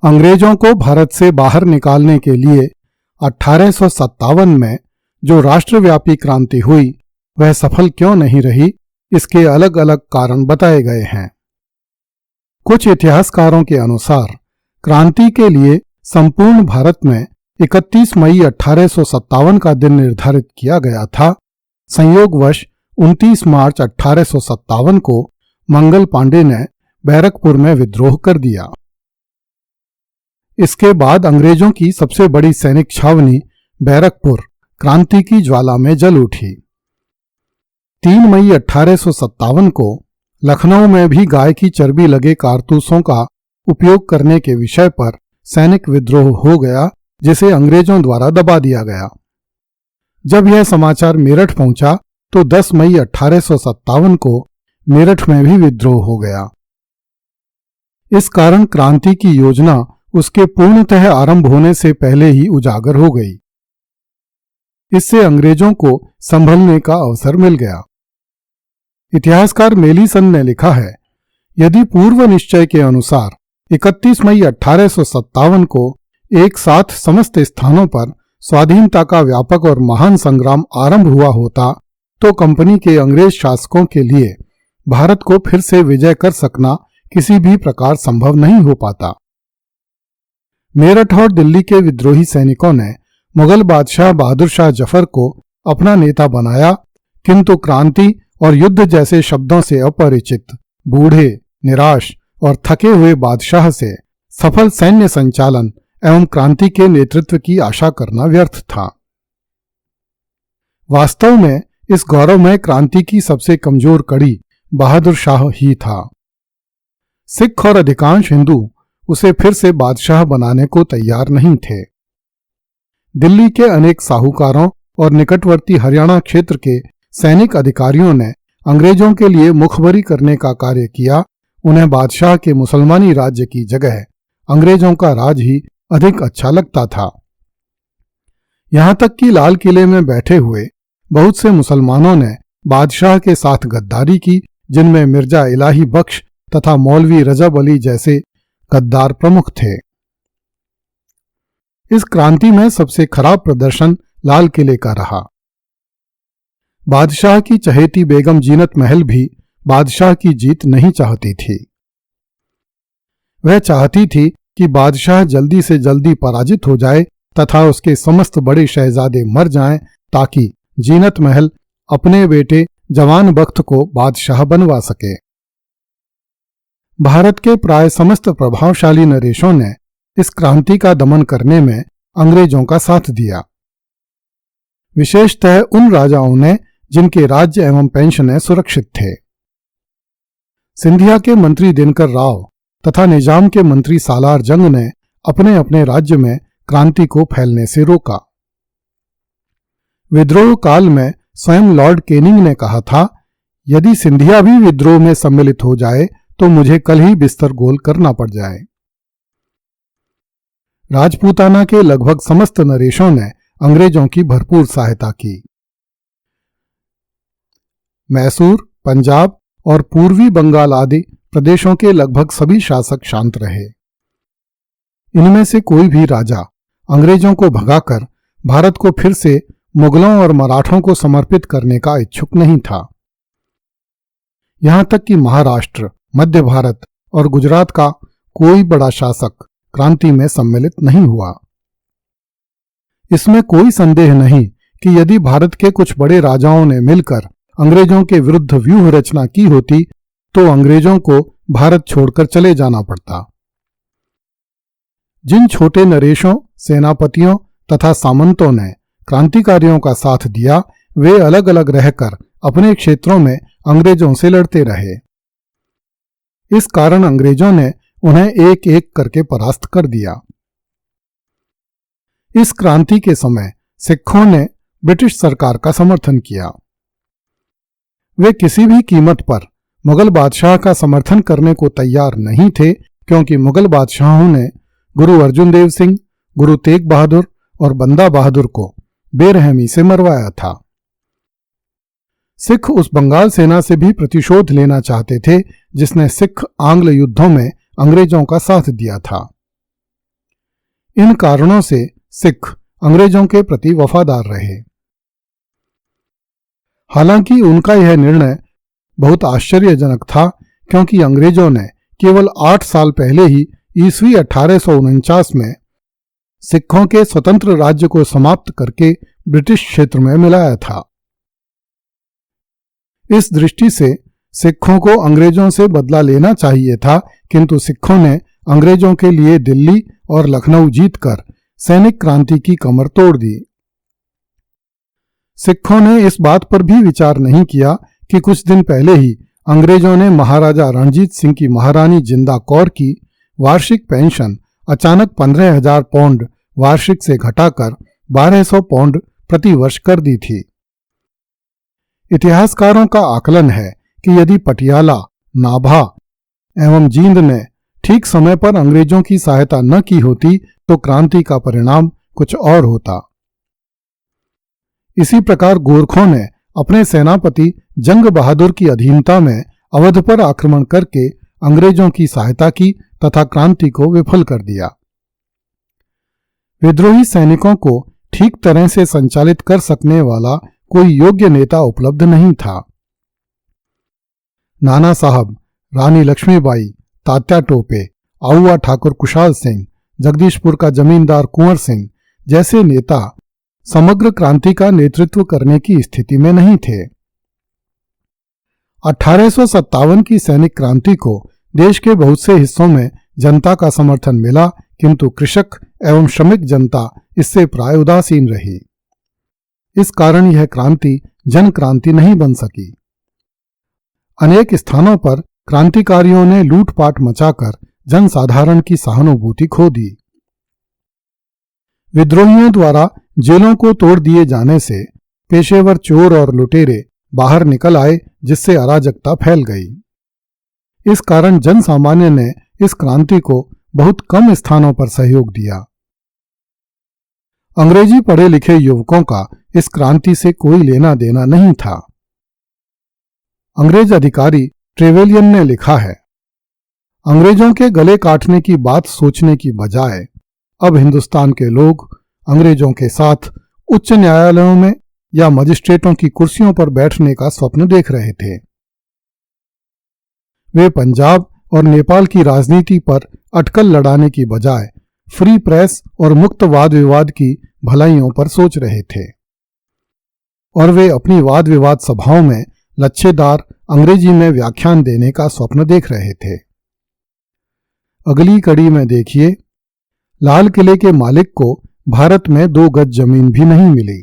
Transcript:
अंग्रेजों को भारत से बाहर निकालने के लिए 1857 में जो राष्ट्रव्यापी क्रांति हुई वह सफल क्यों नहीं रही, इसके अलग अलग कारण बताए गए हैं। कुछ इतिहासकारों के अनुसार क्रांति के लिए संपूर्ण भारत में 31 मई 1857 का दिन निर्धारित किया गया था। संयोगवश 29 मार्च 1857 को मंगल पांडे ने बैरकपुर में विद्रोह कर दिया। इसके बाद अंग्रेजों की सबसे बड़ी सैनिक छावनी बैरकपुर क्रांति की ज्वाला में जल उठी। 3 मई 1857 को लखनऊ में भी गाय की चर्बी लगे कारतूसों का उपयोग करने के विषय पर सैनिक विद्रोह हो गया, जिसे अंग्रेजों द्वारा दबा दिया गया। जब यह समाचार मेरठ पहुंचा तो 10 मई 1857 को मेरठ में भी विद्रोह हो गया। इस कारण क्रांति की योजना उसके पूर्णतः आरंभ होने से पहले ही उजागर हो गई। इससे अंग्रेजों को संभलने का अवसर मिल गया। इतिहासकार मेलीसन ने लिखा है, यदि पूर्व निश्चय के अनुसार 31 मई 1857 को एक साथ समस्त स्थानों पर स्वाधीनता का व्यापक और महान संग्राम आरंभ हुआ होता तो कंपनी के अंग्रेज शासकों के लिए भारत को फिर से विजय कर सकना किसी भी प्रकार संभव नहीं हो पाता। मेरठ और दिल्ली के विद्रोही सैनिकों ने मुगल बादशाह बहादुर शाह जफर को अपना नेता बनाया, किंतु क्रांति और युद्ध जैसे शब्दों से अपरिचित बूढ़े, निराश और थके हुए बादशाह से सफल सैन्य संचालन एवं क्रांति के नेतृत्व की आशा करना व्यर्थ था। वास्तव में इस गौरवमय क्रांति की सबसे कमजोर कड़ी बहादुर शाह ही था। सिख और अधिकांश हिंदू उसे फिर से बादशाह बनाने को तैयार नहीं थे। दिल्ली के अनेक साहूकारों और निकटवर्ती हरियाणा क्षेत्र के सैनिक अधिकारियों ने अंग्रेजों के लिए मुखबरी करने का कार्य किया। उन्हें बादशाह के मुसलमानी राज्य की जगह अंग्रेजों का राज ही अधिक अच्छा लगता था। यहां तक कि लाल किले में बैठे हुए बहुत से मुसलमानों ने बादशाह के साथ गद्दारी की, जिनमें मिर्जा इलाही बख्श तथा मौलवी रजब अली जैसे गद्दार प्रमुख थे। इस क्रांति में सबसे खराब प्रदर्शन लाल किले का रहा। बादशाह की चहेती बेगम जीनत महल भी बादशाह की जीत नहीं चाहती थी। वह चाहती थी कि बादशाह जल्दी से जल्दी पराजित हो जाए तथा उसके समस्त बड़े शहजादे मर जाएं, ताकि जीनत महल अपने बेटे जवान बख्त को बादशाह बनवा सके। भारत के प्राय समस्त प्रभावशाली नरेशों ने इस क्रांति का दमन करने में अंग्रेजों का साथ दिया, विशेषतः उन राजाओं ने जिनके राज्य एवं पेंशनें सुरक्षित थे। सिंधिया के मंत्री दिनकर राव तथा निजाम के मंत्री सालार जंग ने अपने अपने राज्य में क्रांति को फैलने से रोका। विद्रोह काल में स्वयं लॉर्ड केनिंग ने कहा था, यदि सिंधिया भी विद्रोह में सम्मिलित हो जाए तो मुझे कल ही बिस्तर गोल करना पड़ जाए। राजपूताना के लगभग समस्त नरेशों ने अंग्रेजों की भरपूर सहायता की। मैसूर, पंजाब और पूर्वी बंगाल आदि प्रदेशों के लगभग सभी शासक शांत रहे। इनमें से कोई भी राजा अंग्रेजों को भगाकर भारत को फिर से मुगलों और मराठों को समर्पित करने का इच्छुक नहीं था। यहां तक कि महाराष्ट्र, मध्य भारत और गुजरात का कोई बड़ा शासक क्रांति में सम्मिलित नहीं हुआ। इसमें कोई संदेह नहीं कि यदि भारत के कुछ बड़े राजाओं ने मिलकर अंग्रेजों के विरुद्ध व्यूह रचना की होती तो अंग्रेजों को भारत छोड़कर चले जाना पड़ता। जिन छोटे नरेशों, सेनापतियों तथा सामंतों ने क्रांतिकारियों का साथ दिया, वे अलग अलग रहकर अपने क्षेत्रों में अंग्रेजों से लड़ते रहे। इस कारण अंग्रेजों ने उन्हें एक एक करके परास्त कर दिया। इस क्रांति के समय सिखों ने ब्रिटिश सरकार का समर्थन किया। वे किसी भी कीमत पर मुगल बादशाह का समर्थन करने को तैयार नहीं थे, क्योंकि मुगल बादशाहों ने गुरु अर्जुन देव सिंह, गुरु तेग बहादुर और बंदा बहादुर को बेरहमी से मरवाया था। सिख उस बंगाल सेना से भी प्रतिशोध लेना चाहते थे जिसने सिख आंग्ल युद्धों में अंग्रेजों का साथ दिया था। इन कारणों से सिख अंग्रेजों के प्रति वफादार रहे। हालांकि उनका यह निर्णय बहुत आश्चर्यजनक था, क्योंकि अंग्रेजों ने केवल 8 साल पहले ही ईस्वी 1849 में सिखों के स्वतंत्र राज्य को समाप्त करके ब्रिटिश क्षेत्र में मिलाया था। इस दृष्टि से सिखों को अंग्रेजों से बदला लेना चाहिए था, किंतु सिखों ने अंग्रेजों के लिए दिल्ली और लखनऊ जीतकर सैनिक क्रांति की कमर तोड़ दी। सिखों ने इस बात पर भी विचार नहीं किया कि कुछ दिन पहले ही अंग्रेजों ने महाराजा रणजीत सिंह की महारानी जिंदा कौर की वार्षिक पेंशन अचानक 15,000 पौंड वार्षिक से घटाकर 1200 पौंड प्रति वर्ष कर दी थी। इतिहासकारों का आकलन है कि यदि पटियाला, नाभा एवं जींद ने ठीक समय पर अंग्रेजों की सहायता न की होती तो क्रांति का परिणाम कुछ और होता। इसी प्रकार गोरखों ने अपने सेनापति जंग बहादुर की अधीनता में अवध पर आक्रमण करके अंग्रेजों की सहायता की तथा क्रांति को विफल कर दिया। विद्रोही सैनिकों को ठीक तरह से संचालित कर सकने वाला कोई योग्य नेता उपलब्ध नहीं था। नाना साहब, रानी लक्ष्मीबाई, तात्या टोपे, आऊआ ठाकुर कुशाल सिंह, जगदीशपुर का जमींदार कुंवर सिंह जैसे नेता समग्र क्रांति का नेतृत्व करने की स्थिति में नहीं थे। 1857 की सैनिक क्रांति को देश के बहुत से हिस्सों में जनता का समर्थन मिला, किंतु कृषक एवं श्रमिक जनता इससे प्राय उदासीन रही। इस कारण यह क्रांति जन क्रांति नहीं बन सकी। अनेक स्थानों पर क्रांतिकारियों ने लूटपाट मचाकर जनसाधारण की सहानुभूति खो दी। विद्रोहियों द्वारा जेलों को तोड़ दिए जाने से पेशेवर चोर और लुटेरे बाहर निकल आए, जिससे अराजकता फैल गई। इस कारण जन सामान्य ने इस क्रांति को बहुत कम स्थानों पर सहयोग दिया। अंग्रेजी पढ़े लिखे युवकों का इस क्रांति से कोई लेना देना नहीं था। अंग्रेज अधिकारी ट्रेवेलियन ने लिखा है, अंग्रेजों के गले काटने की बात सोचने की बजाय अब हिंदुस्तान के लोग अंग्रेजों के साथ उच्च न्यायालयों में या मजिस्ट्रेटों की कुर्सियों पर बैठने का स्वप्न देख रहे थे। वे पंजाब और नेपाल की राजनीति पर अटकल लड़ाने की बजाय फ्री प्रेस और मुक्त वाद विवाद की भलाइयों पर सोच रहे थे, और वे अपनी वाद विवाद सभाओं में लच्छेदार अंग्रेजी में व्याख्यान देने का स्वप्न देख रहे थे। अगली कड़ी में देखिए, लाल किले के मालिक को भारत में 2 गज जमीन भी नहीं मिली।